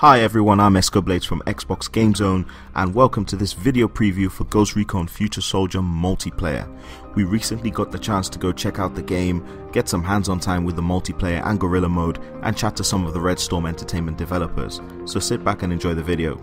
Hi everyone, I'm EscoBlades from Xbox Game Zone, and welcome to this video preview for Ghost Recon Future Soldier multiplayer. We recently got the chance to go check out the game, get some hands-on time with the multiplayer and guerrilla mode, and chat to some of the Redstorm Entertainment developers. So sit back and enjoy the video.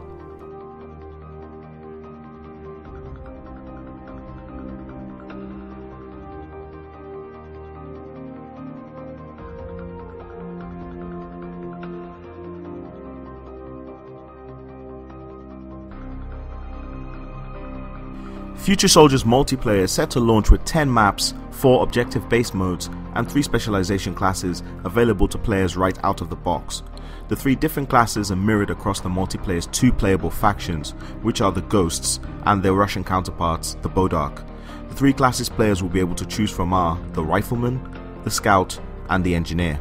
Future Soldier's multiplayer is set to launch with 10 maps, 4 objective-based modes, and 3 specialization classes available to players right out of the box. The 3 different classes are mirrored across the multiplayer's 2 playable factions, which are the Ghosts and their Russian counterparts, the Bodark. The 3 classes players will be able to choose from are the Rifleman, the Scout, and the Engineer.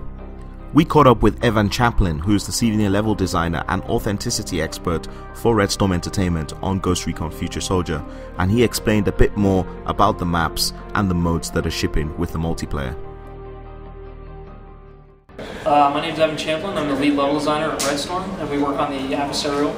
We caught up with Champlin, who is the senior level designer and authenticity expert for Redstorm Entertainment on Ghost Recon Future Soldier, and he explained a bit more about the maps and the modes that are shipping with the multiplayer. My name is Champlin. I'm the lead level designer at Redstorm, and we work on the adversarial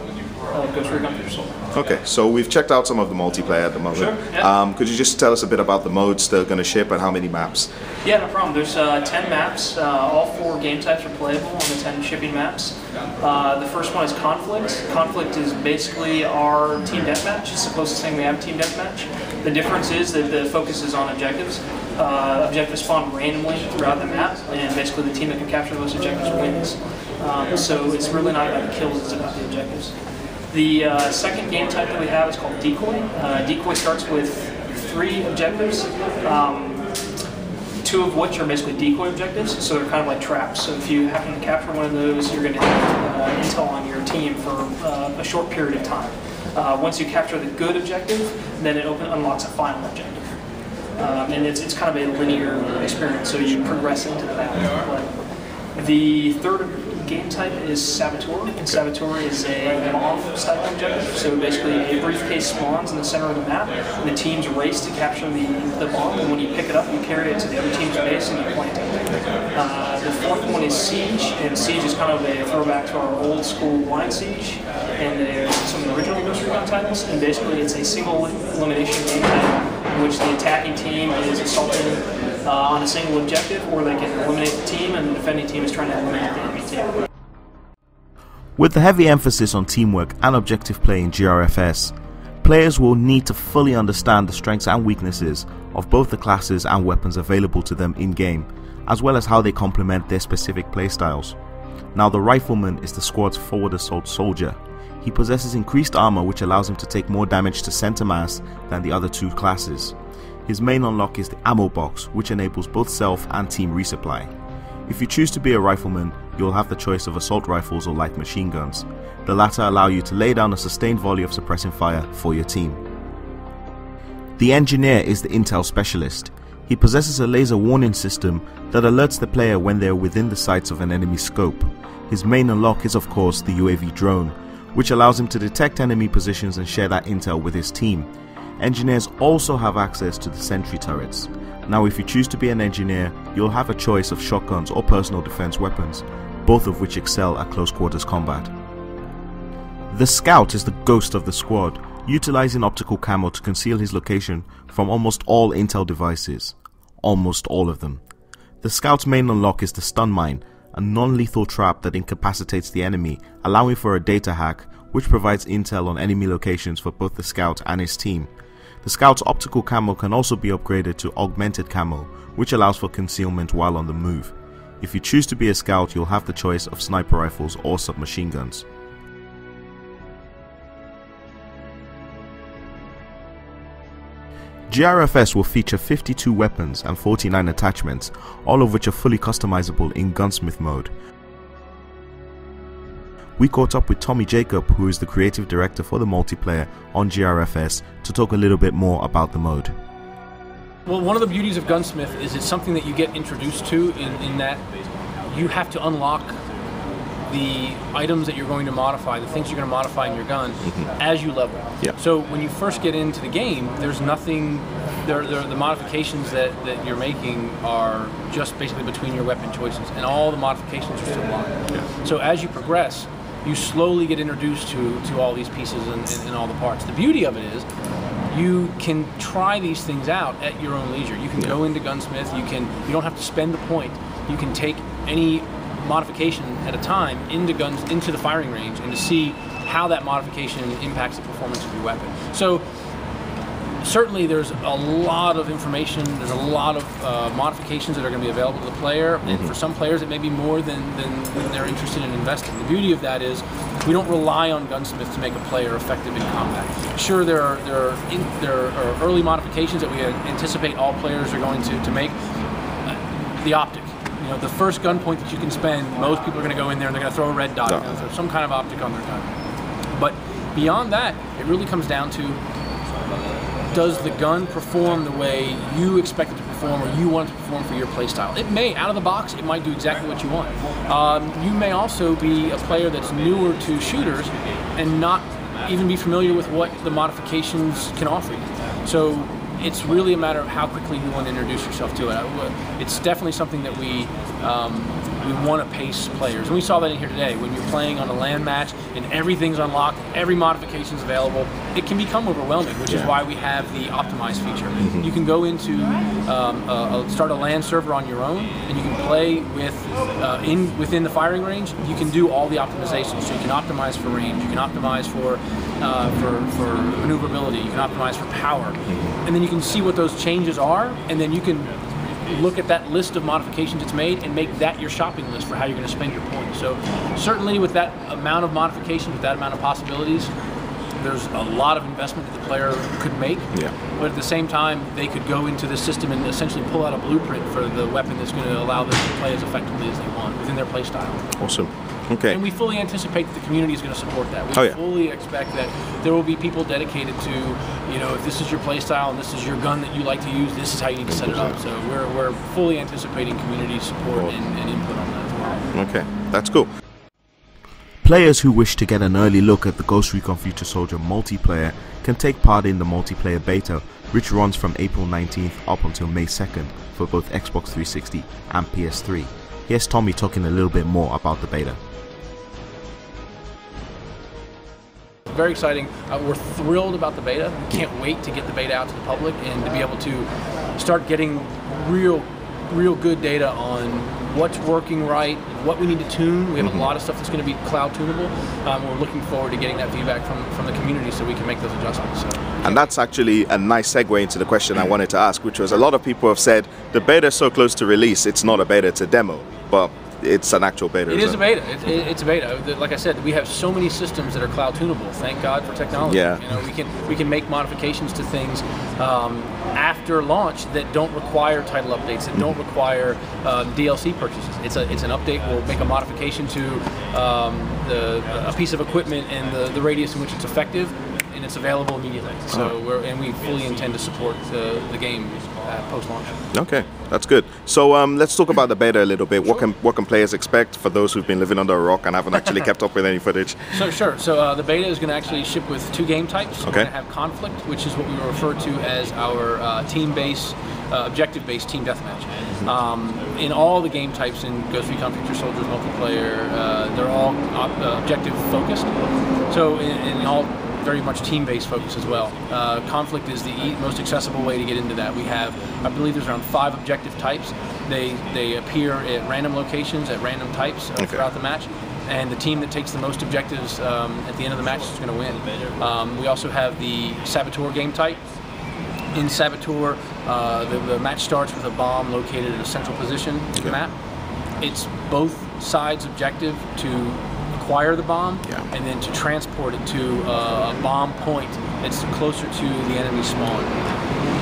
Ghost Recon Future Soldier. Okay, so we've checked out some of the multiplayer at the moment. Sure, yeah. Could you just tell us a bit about the modes that are going to ship and how many maps? Yeah, no problem. There's 10 maps. All 4 game types are playable on the 10 shipping maps. The first one is Conflict. Conflict is basically our team deathmatch. It's the closest thing we have to team deathmatch. The difference is that the focus is on objectives. Objectives spawn randomly throughout the map, and basically the team that can capture those objectives wins. So it's really not about the kills, it's about the objectives. The second game type that we have is called Decoy. Decoy starts with 3 objectives, 2 of which are basically decoy objectives, so they're kind of like traps. So if you happen to capture one of those, you're going to have intel on your team for a short period of time. Once you capture the good objective, then it unlocks a final objective. And it's kind of a linear experience, so you progress into the map. The third game type is Saboteur, and Saboteur is a bomb-style objective. So basically, a briefcase spawns in the center of the map, and the teams race to capture the bomb, and when you pick it up, you carry it to the other team's base and you plant it. The fourth one is Siege, and Siege is kind of a throwback to our old-school blind siege, and there's some of the original Ghost Recon titles, and basically it's a single elimination game type in which the attacking team is assaulting on a single objective, or they can eliminate the team, and the defending team is trying to eliminate the enemy team. With the heavy emphasis on teamwork and objective play in GRFS, players will need to fully understand the strengths and weaknesses of both the classes and weapons available to them in-game, as well as how they complement their specific playstyles. Now, the Rifleman is the squad's forward assault soldier. He possesses increased armor, which allows him to take more damage to center mass than the other 2 classes. His main unlock is the ammo box, which enables both self and team resupply. If you choose to be a rifleman, you'll have the choice of assault rifles or light machine guns. The latter allow you to lay down a sustained volley of suppressing fire for your team. The Engineer is the intel specialist. He possesses a laser warning system that alerts the player when they are within the sights of an enemy scope. His main unlock is of course the UAV drone, which allows him to detect enemy positions and share that intel with his team. Engineers also have access to the sentry turrets. Now, if you choose to be an engineer, you'll have a choice of shotguns or personal defense weapons, both of which excel at close quarters combat. The Scout is the ghost of the squad, utilizing optical camo to conceal his location from almost all intel devices. Almost all of them. The Scout's main unlock is the stun mine, a non-lethal trap that incapacitates the enemy, allowing for a data hack which provides intel on enemy locations for both the Scout and his team. The Scout's optical camo can also be upgraded to augmented camo, which allows for concealment while on the move. If you choose to be a Scout, you'll have the choice of sniper rifles or submachine guns. GRFS will feature 52 weapons and 49 attachments, all of which are fully customizable in gunsmith mode. We caught up with Tommy Jacob, who is the creative director for the multiplayer on GRFS, to talk a little bit more about the mode. Well, one of the beauties of Gunsmith is it's something that you get introduced to in that you have to unlock the items that you're going to modify, the things you're going to modify in your gun as you level. Yeah. So when you first get into the game, there's nothing, the modifications that you're making are just basically between your weapon choices, and all the modifications are still locked. Yeah. So as you progress, you slowly get introduced to all these pieces and all the parts. The beauty of it is you can try these things out at your own leisure. You can go into Gunsmith, you don't have to spend the point. You can take any modification at a time into the firing range and to see how that modification impacts the performance of your weapon. So certainly there's a lot of information, there's a lot of modifications that are going to be available to the player, and for some players it may be more than they're interested in investing. The beauty of that is we don't rely on Gunsmith to make a player effective in combat. Sure, there are early modifications that we anticipate all players are going to make. The optic. You know, the first gun point that you can spend, most people are going to go in there and they're going to throw a red dot, they're going to throw some kind of optic on their gun. But beyond that, it really comes down to, does the gun perform the way you expect it to perform or you want it to perform for your playstyle? It may, out of the box, it might do exactly what you want. You may also be a player that's newer to shooters and not even be familiar with what the modifications can offer you. So it's really a matter of how quickly you want to introduce yourself to it. It's definitely something that we want to pace players. And we saw that in here today. When you're playing on a LAN match and everything's unlocked, every modification is available, it can become overwhelming, which is why we have the optimize feature. You can go into, start a LAN server on your own, and you can play with, within the firing range. You can do all the optimizations. So you can optimize for range, you can optimize for maneuverability, you can optimize for power. And then you can see what those changes are, and then you can look at that list of modifications it's made and make that your shopping list for how you're going to spend your points. So certainly with that amount of modifications, with that amount of possibilities, there's a lot of investment that the player could make. But at the same time, they could go into the system and essentially pull out a blueprint for the weapon that's going to allow them to play as effectively as they want within their play style. Awesome. Okay. And we fully anticipate that the community is going to support that. We fully expect that there will be people dedicated to, you know, if this is your play style and this is your gun that you like to use, this is how you need to set it up. So we're fully anticipating community support and input on that as well. Okay, that's cool. Players who wish to get an early look at the Ghost Recon Future Soldier multiplayer can take part in the multiplayer beta, which runs from April 19th up until May 2nd for both Xbox 360 and PS3. Here's Tommy talking a little bit more about the beta. Very exciting. We're thrilled about the beta. We can't wait to get the beta out to the public and to be able to start getting real good data on what's working right, what we need to tune. We have a lot of stuff that's going to be cloud tunable. We're looking forward to getting that feedback from the community so we can make those adjustments. So. And that's actually a nice segue into the question I wanted to ask, which was a lot of people have said the beta is so close to release, it's not a beta, it's a demo. But it's an actual beta. It is a beta. It's a beta. Like I said, we have so many systems that are cloud tunable. Thank God for technology. Yeah. You know, we can make modifications to things after launch that don't require title updates, that don't require DLC purchases. It's an update. We'll make a modification to a piece of equipment and the radius in which it's effective, and it's available immediately. So we fully intend to support the game post-launch. Okay, that's good. So let's talk about the beta a little bit. Sure. What can players expect for those who've been living under a rock and haven't actually kept up with any footage? So sure. So the beta is going to actually ship with 2 game types. Okay. We're going to have Conflict, which is what we refer to as our team-based, objective-based team deathmatch. In all the game types in Ghost Recon Future Soldier multiplayer, they're all objective-focused. So in all very much team-based focus as well. Conflict is the most accessible way to get into that. We have, I believe there's around 5 objective types. They appear at random locations, at random types throughout the match. And the team that takes the most objectives at the end of the match is going to win. We also have the Saboteur game type. In Saboteur, the match starts with a bomb located at a central position in the map. It's both sides' objective to acquire the bomb and then to transport it to a bomb point that's closer to the enemy spawn.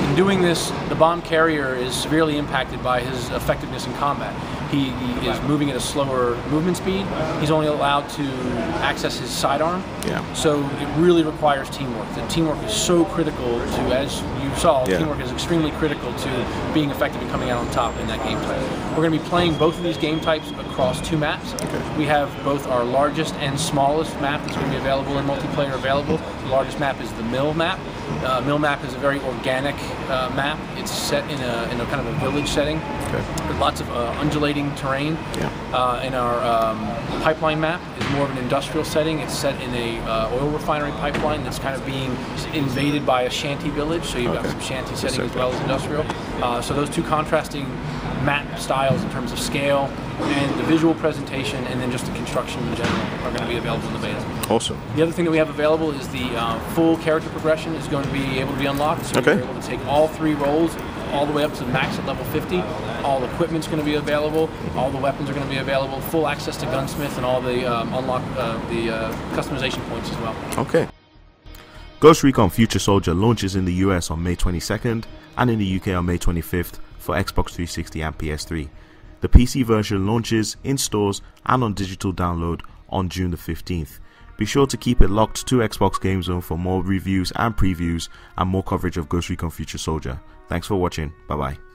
In doing this, the bomb carrier is severely impacted by his effectiveness in combat. He is moving at a slower movement speed. He's only allowed to access his sidearm. So it really requires teamwork. The teamwork is so critical to, as you saw, teamwork is extremely critical to being effective and coming out on top in that game type. We're going to be playing both of these game types across 2 maps. We have both our largest and smallest map that's going to be available in multiplayer available. The largest map is the Mill map. Mill map is a very organic map. It's set in a kind of a village setting. There's lots of undulating terrain. And our pipeline map is more of an industrial setting. It's set in a oil refinery pipeline that's kind of being invaded by a shanty village, so you've got some shanty setting as well as industrial. So those two contrasting map styles in terms of scale and the visual presentation, and then just the construction in general, are going to be available in the beta. Awesome. The other thing that we have available is the full character progression is going to be able to be unlocked. So you're able to take all 3 roles all the way up to the max at level 50. All equipment's going to be available. All the weapons are going to be available. Full access to Gunsmith and all the customization points as well. Okay. Ghost Recon Future Soldier launches in the US on May 22nd and in the UK on May 25th for Xbox 360 and PS3. The PC version launches in stores and on digital download on June the 15th. Be sure to keep it locked to Xbox Game Zone for more reviews and previews and more coverage of Ghost Recon Future Soldier. Thanks for watching. Bye bye.